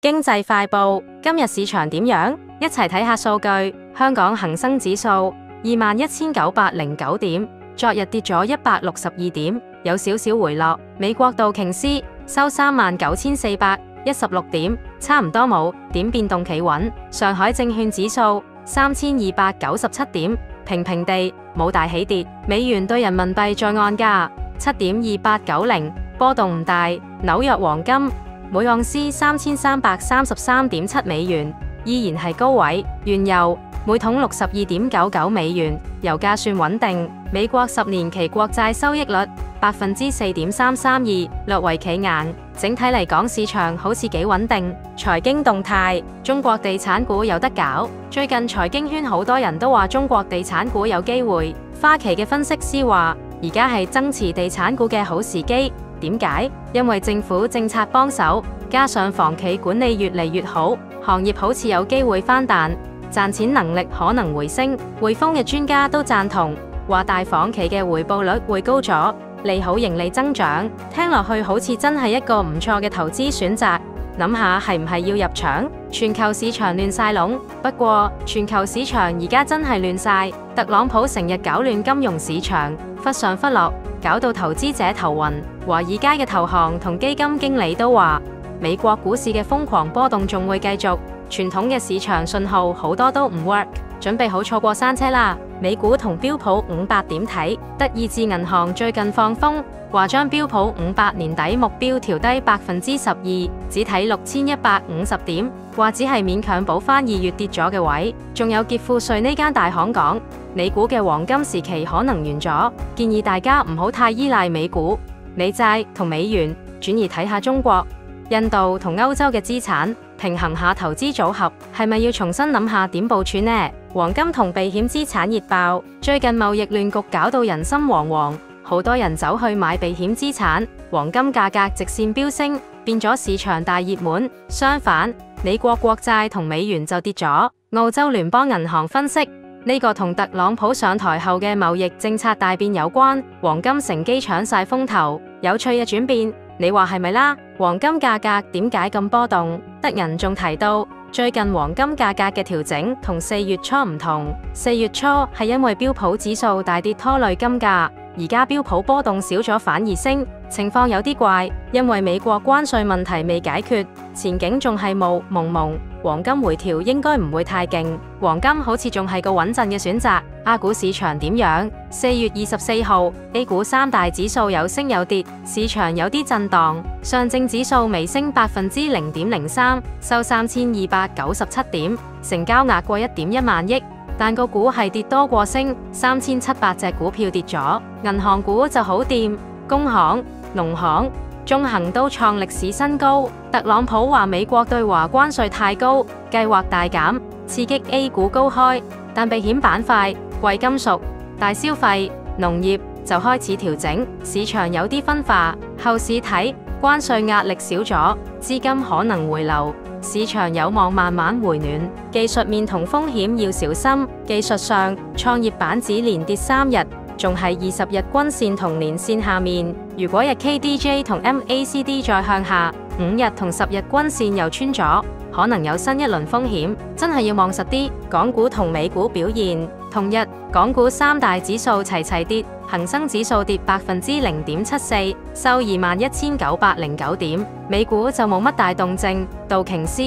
經濟快報，今日市場點樣？一齊睇下數據。香港恒生指數21,909點，昨日跌咗162點，有少少回落。美國道瓊斯收39,416點，差唔多冇點變動企穩。上海證券指數3,297點，平平地冇大起跌。美元對人民幣在岸價7.2890，波動唔大。紐約黃金每盎司3333.7美元，依然係高位。原油每桶62.99美元，油價算穩定。美國10年期國債收益率4.332%，略為企硬。整體嚟講，市場好似幾穩定。財經動態，中國地產股有得搞。最近財經圈好多人都話中國地產股有機會。花旗嘅分析師話，而家係增持地產股嘅好時機。點解？因為政府政策幫手，加上房企管理越嚟越好，行業好似有機會翻彈，賺錢能力可能回升。匯豐嘅專家都贊同，話大房企嘅回報率會高咗，利好盈利增長。聽落去好似真係一個唔錯嘅投資選擇。諗下係唔係要入場？全球市場亂晒籠，不過全球市場而家真係亂晒。特朗普成日搞亂金融市場，忽上忽落，搞到投資者頭暈。華爾街嘅投行同基金經理都話，美國股市嘅瘋狂波動仲會繼續，傳統嘅市場信號好多都唔 work， 準備好錯過山車啦。美股同標普500點睇？德意志銀行最近放風，話將標普500年底目標調低12%，只睇6150點，話只係勉強補翻2月跌咗嘅位。仲有傑富瑞呢間大行講，美股嘅黃金時期可能完咗，建議大家唔好太依賴美股、美債同美元，轉而睇下中國、印度同歐洲嘅資產，平衡下投資組合，係咪要重新諗下點部署呢？黃金同避險資產熱爆，最近貿易亂局搞到人心惶惶，好多人走去買避險資產，黃金價格直線飆升，變咗市場大熱門。相反，美國國債同美元就跌咗。澳洲聯邦銀行分析，呢個同特朗普上台後嘅貿易政策大變有關，黃金乘機搶晒風頭。有趣嘅轉變，你話係咪啦？黃金價格點解咁波動？德人仲提到，最近黃金價格嘅調整同4月初唔同。4月初係因為標普指數大跌拖累金價，而家標普波動少咗反而升，情況有啲怪。因為美國關稅問題未解決，前景仲係霧蒙蒙，黃金回調應該唔會太勁。黃金好似仲係個穩陣嘅選擇。A 股市場點樣？4月24號 A 股三大指數有升有跌，市場有啲震盪。上證指數微升0.03%，收3297點，成交額過1.1萬億。但個股係跌多過升，3700隻股票跌咗。銀行股就好掂，工行、農行、中行都創歷史新高。特朗普話美國對華關稅太高，計劃大減，刺激 A 股高開。但避險板塊、貴金屬、大消費、農業就開始調整，市場有啲分化。後市睇關稅壓力少咗，資金可能回流，市場有望慢慢回暖。技術面同風險要小心。技術上，創業板指連跌3日，仲係20日均線同年線下面。如果日 KDJ 同 MACD 再向下，5日同10日均線又穿咗，可能有新一輪風險，真係要望實啲。港股同美股表現，同日港股三大指數齊齊跌，恒生指數跌0.74%，收21,909點。美股就冇乜大動靜，道瓊斯、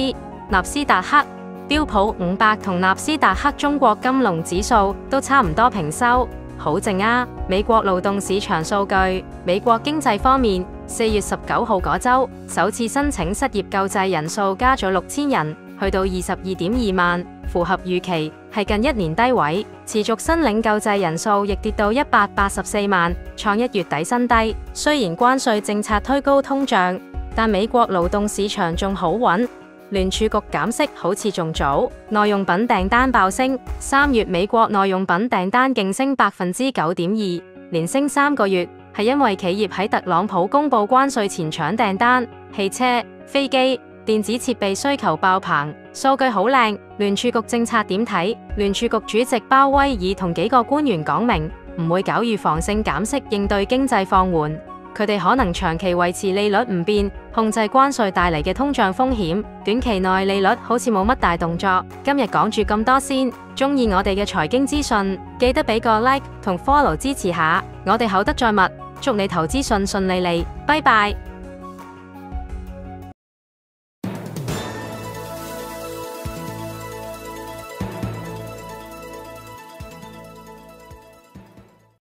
納斯達克、標普500同納斯達克中國金龍指數都差唔多平收，好靜啊。美國勞動市場數據，美國經濟方面，4月19號嗰週首次申請失業救濟人數加咗6000人，去到22.2萬，符合預期，係近1年低位。持續申領救濟人數亦跌到184萬，創1月底新低。雖然關稅政策推高通脹，但美國勞動市場仲好穩。聯儲局減息好似仲早。耐用品訂單爆升，3月美國耐用品訂單勁升9.2%，連升3個月，係因為企業喺特朗普公布關稅前搶訂單，汽車、飛機、電子設備需求爆棚，數據好靚。聯儲局政策點睇？聯儲局主席鮑威爾同幾個官員講明，唔會搞預防性減息應對經濟放緩。佢哋可能長期維持利率唔變，控制關稅帶嚟嘅通脹風險。短期內利率好似冇乜大動作。今日講住咁多先，鍾意我哋嘅財經資訊，記得俾個 like 同 follow 支持下。我哋厚德載物，祝你投資順順利利，拜拜。